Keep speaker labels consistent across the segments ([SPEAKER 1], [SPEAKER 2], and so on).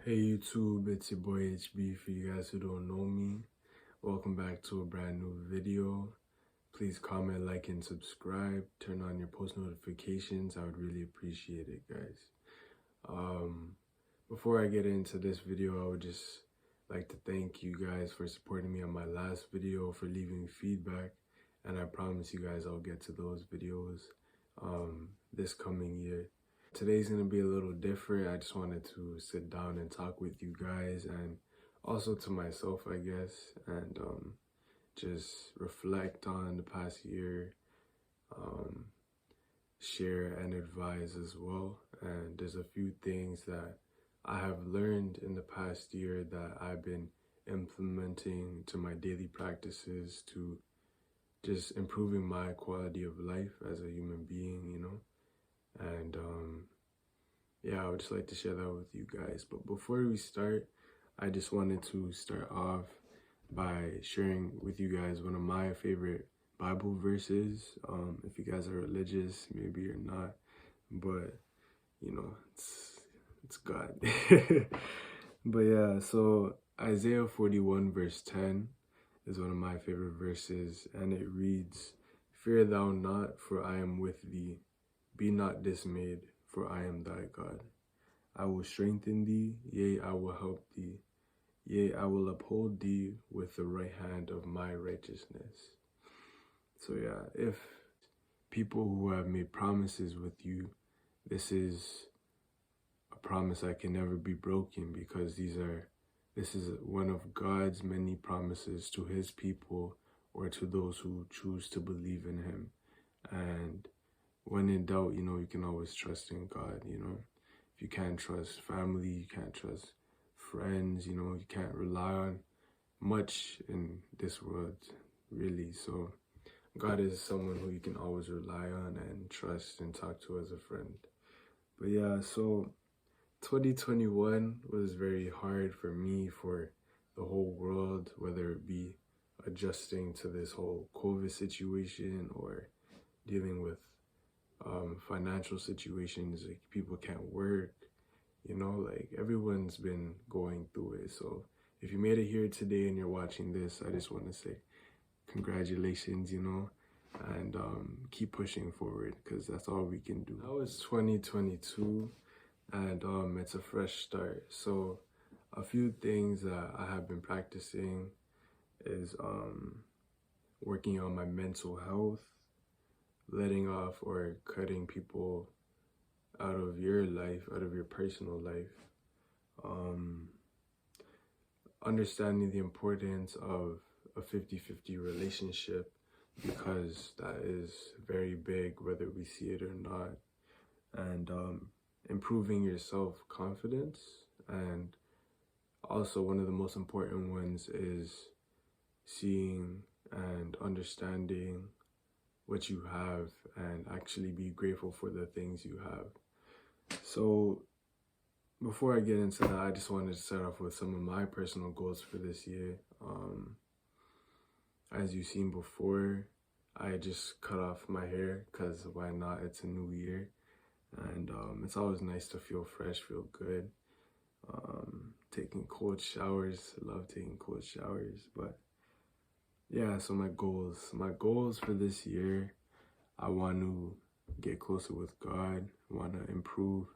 [SPEAKER 1] Hey YouTube, it's your boy HB. For you guys who don't know me, welcome back to a brand new video. Please comment, like, and subscribe. Turn on your post notifications. I would really appreciate it, guys. Before I get into this video, I would just like to thank you guys for supporting me on my last video, for leaving feedback, and I promise you guys I'll get to those videos this coming year. Today's gonna be a little different. I just wanted to sit down and talk with you guys, and also to myself, I guess, and just reflect on the past year, share and advise as well. And there's a few things that I have learned in the past year that I've been implementing to my daily practices to just improving my quality of life as a human being, and yeah, I would just like to share that with you guys. But before we start, I just wanted to start off by sharing with you guys one of my favorite Bible verses. If you guys are religious, maybe you're not, but it's God. But yeah, so Isaiah 41 verse 10 is one of my favorite verses, and it reads, "Fear thou not, for I am with thee. Be not dismayed, for I am thy God. I will strengthen thee, yea, I will help thee. Yea, I will uphold thee with the right hand of my righteousness." So yeah, if people who have made promises with you, this is a promise that can never be broken, because this is one of God's many promises to his people, or to those who choose to believe in him. And when in doubt, you can always trust in God. If you can't trust family, you can't trust friends, you can't rely on much in this world, really. So God is someone who you can always rely on and trust and talk to as a friend. But yeah, so 2021 was very hard for me, for the whole world, whether it be adjusting to this whole COVID situation or dealing with financial situations. Like, people can't work, like everyone's been going through it. So if you made it here today and you're watching this, I just want to say congratulations, and keep pushing forward, because that's all we can do. Now it's 2022, and it's a fresh start. So a few things that I have been practicing is working on my mental health, letting off or cutting people out of your life, out of your personal life, understanding the importance of a 50-50 relationship, because that is very big, whether we see it or not, and improving your self-confidence. And also, one of the most important ones is seeing and understanding what you have, and actually be grateful for the things you have. So before I get into that, I just wanted to start off with some of my personal goals for this year. As you've seen before, I just cut off my hair, because why not? It's a new year, and it's always nice to feel fresh, feel good. Taking cold showers, I love taking cold showers. But yeah, so my goals for this year, I want to get closer with God. I want to improve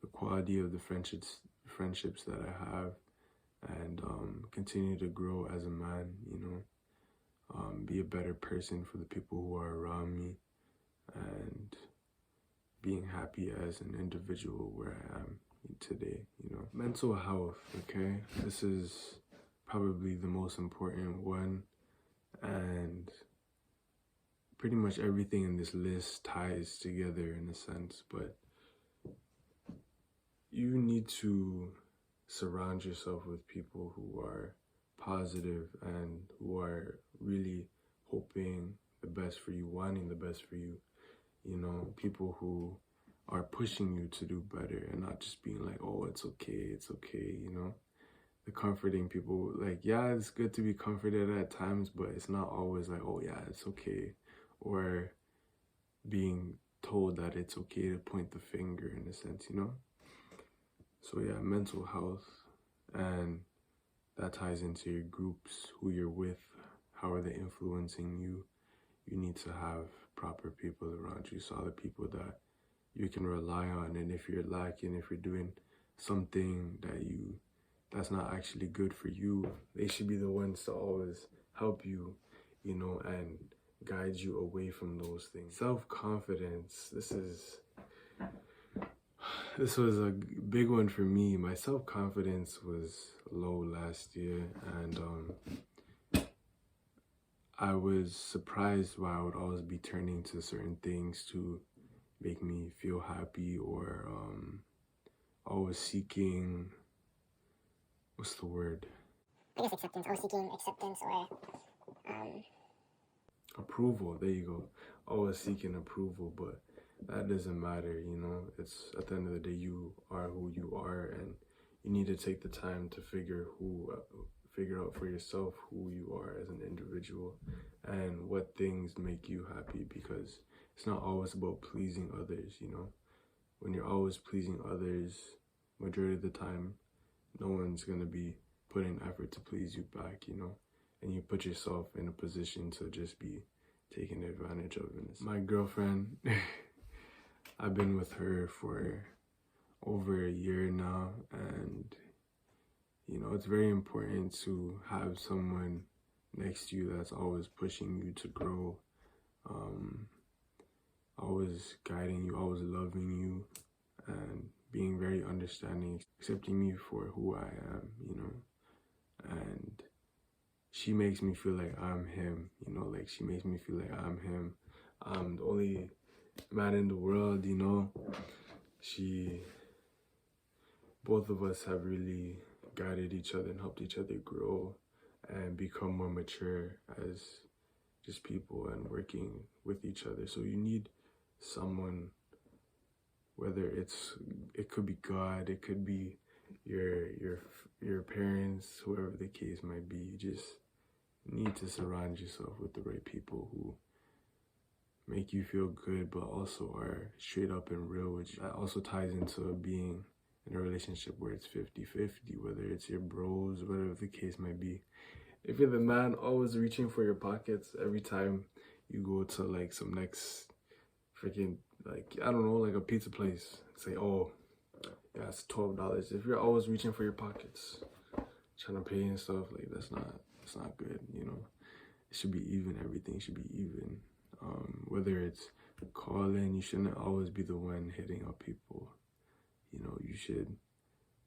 [SPEAKER 1] the quality of the friendships that I have, and continue to grow as a man, be a better person for the people who are around me, and being happy as an individual where I am today. Mental health, okay? This is probably the most important one, and pretty much everything in this list ties together in a sense. But you need to surround yourself with people who are positive and who are really hoping the best for you, wanting the best for you. People who are pushing you to do better, and not just being like, oh, it's okay, the comforting people. Like, yeah, it's good to be comforted at times, but it's not always like, oh yeah, it's okay, or being told that it's okay to point the finger, in a sense. So yeah, mental health, And that ties into your groups, who you're with, how are they influencing you. You need to have proper people around you, solid people that you can rely on. And if you're lacking, if you're doing something that's not actually good for you, they should be the ones to always help you, and guide you away from those things. Self-confidence, this was a big one for me. My self-confidence was low last year, and I was surprised why I would always be turning to certain things to make me feel happy, or always seeking, what's the word?
[SPEAKER 2] I guess acceptance, or seeking acceptance, or
[SPEAKER 1] approval. There you go. Always seeking approval, but that doesn't matter, It's at the end of the day, you are who you are, and you need to take the time to figure out for yourself who you are as an individual and what things make you happy, because it's not always about pleasing others, When you're always pleasing others, majority of the time, no one's gonna be putting effort to please you back, and you put yourself in a position to just be taken advantage of. My girlfriend, I've been with her for over a year now, and it's very important to have someone next to you that's always pushing you to grow, always guiding you, always loving you, and being very understanding, accepting me for who I am, and she makes me feel like I'm him, she makes me feel like I'm him. I'm the only man in the world, both of us have really guided each other and helped each other grow and become more mature as just people and working with each other. So you need someone, whether it could be God, it could be your parents, whoever the case might be. You just need to surround yourself with the right people who make you feel good, but also are straight up and real, which also ties into being in a relationship where it's 50-50, whether it's your bros, whatever the case might be. If you're the man always reaching for your pockets every time you go to like some next freaking, like, I don't know, like a pizza place, say, oh, yeah, it's $12. If you're always reaching for your pockets, trying to pay and stuff, like, that's not good, It should be even, everything should be even. Whether it's calling, you shouldn't always be the one hitting up people. You should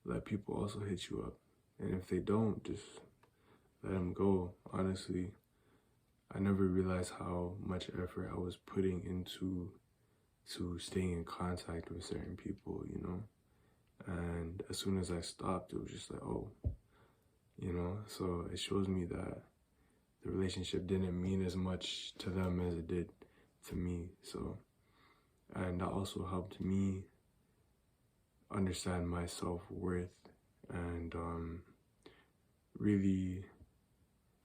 [SPEAKER 1] let people also hit you up. And if they don't, just let them go. Honestly, I never realized how much effort I was putting into staying in contact with certain people, And as soon as I stopped, it was just like, oh, So it shows me that the relationship didn't mean as much to them as it did to me. So, and that also helped me understand my self-worth, and really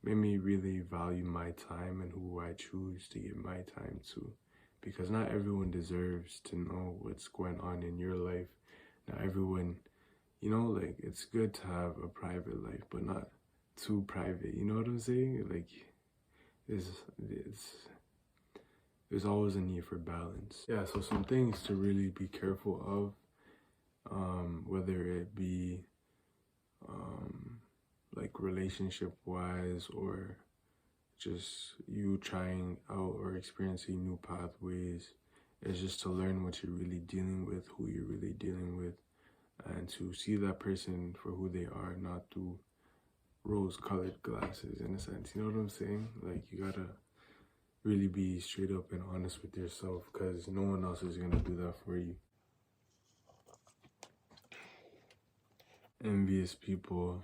[SPEAKER 1] made me really value my time and who I choose to give my time to, because not everyone deserves to know what's going on in your life. Not everyone, like, it's good to have a private life, but not too private, you know what I'm saying? Like, there's always a need for balance. Yeah, so some things to really be careful of, whether it be like relationship wise, or just you trying out or experiencing new pathways, is just to learn what you're really dealing with, who you're really dealing with, and to see that person for who they are, not through rose-colored glasses, in a sense. You know what I'm saying? Like, you gotta really be straight up and honest with yourself, because no one else is gonna do that for you. Envious people,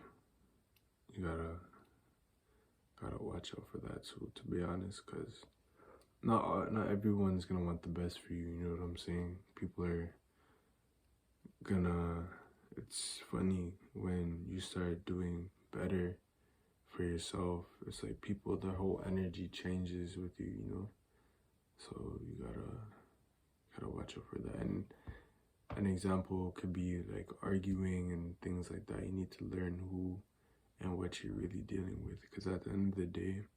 [SPEAKER 1] you gotta watch out for that too, to be honest, because not everyone's gonna want the best for you. You know what I'm saying? People are gonna, it's funny when you start doing better for yourself, it's like people, their whole energy changes with you, So you gotta watch out for that. And an example could be like arguing and things like that. You need to learn who and what you're really dealing with, because at the end of the day,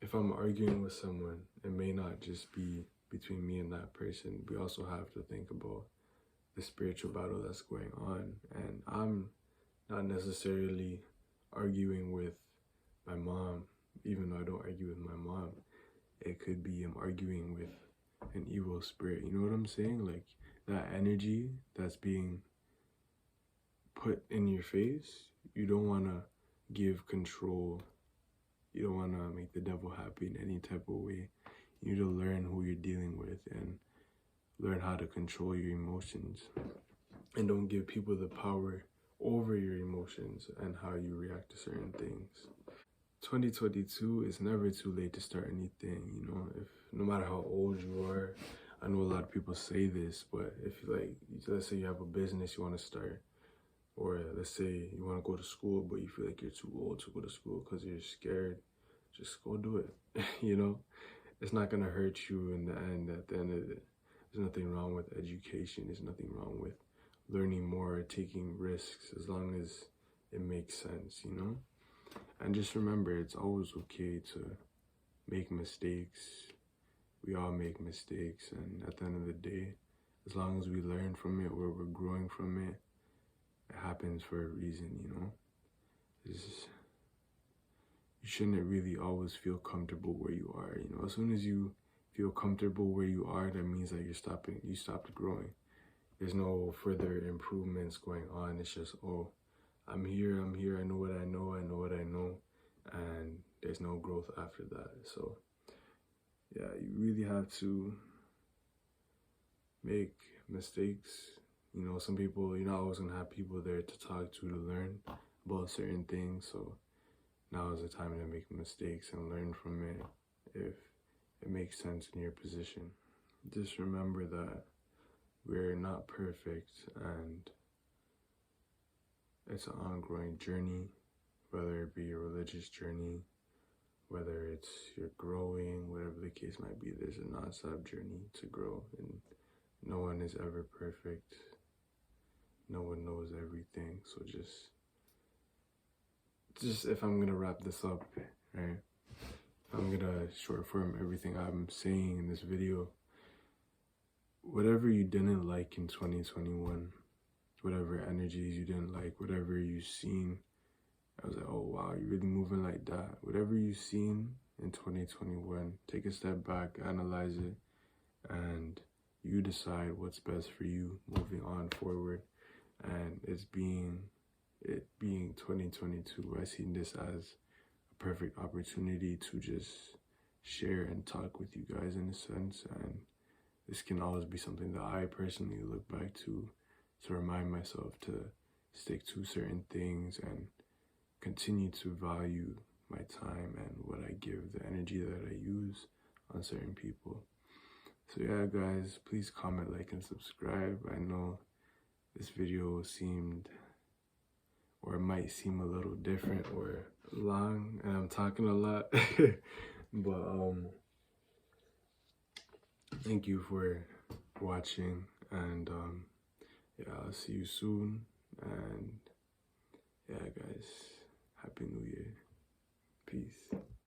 [SPEAKER 1] if I'm arguing with someone, it may not just be between me and that person. We also have to think about the spiritual battle that's going on. And I'm not necessarily arguing with my mom, even though I don't argue with my mom. It could be I'm arguing with an evil spirit. You know what I'm saying? Like that energy that's being put in your face, you don't want to give control. You don't want to make the devil happy in any type of way. You need to learn who you're dealing with and learn how to control your emotions. And don't give people the power over your emotions and how you react to certain things. 2022 is never too late to start anything, you know, if no matter how old you are. I know a lot of people say this, but if like, let's say you have a business you want to start, or let's say you want to go to school, but you feel like you're too old to go to school because you're scared, just go do it. You know, it's not going to hurt you in the end. At the end of it, there's nothing wrong with education. There's nothing wrong with learning more, taking risks, as long as it makes sense, you know? And just remember, it's always okay to make mistakes. We all make mistakes, and at the end of the day, as long as we learn from it or we're growing from it, it happens for a reason, you know? You shouldn't really always feel comfortable where you are, you know? As soon as you feel comfortable where you are, that means that you stopped growing. There's no further improvements going on. It's just, oh, I'm here, I know what I know, and there's no growth after that. So yeah, you really have to make mistakes. You know, some people, you're not always gonna have people there to talk to learn about certain things. So now is the time to make mistakes and learn from it if it makes sense in your position. Just remember that we're not perfect, and it's an ongoing journey, whether it be a religious journey, whether it's you're growing, whatever the case might be. There's a non-stop journey to grow, and no one is ever perfect. No one knows everything. So just if I'm gonna wrap this up, right? I'm gonna short form everything I'm saying in this video. Whatever you didn't like in 2021, whatever energies you didn't like, whatever you've seen, I was like, oh wow, you're really moving like that. Whatever you've seen in 2021, take a step back, analyze it, and you decide what's best for you moving on forward. And it being 2022, I see this as a perfect opportunity to just share and talk with you guys in a sense. And this can always be something that I personally look back to remind myself to stick to certain things and continue to value my time and what I give, the energy that I use on certain people. So yeah, guys, please comment, like, and subscribe. I know this video seemed, or it might seem a little different or long, and I'm talking a lot, but thank you for watching, and yeah, I'll see you soon, and yeah, guys, Happy New Year.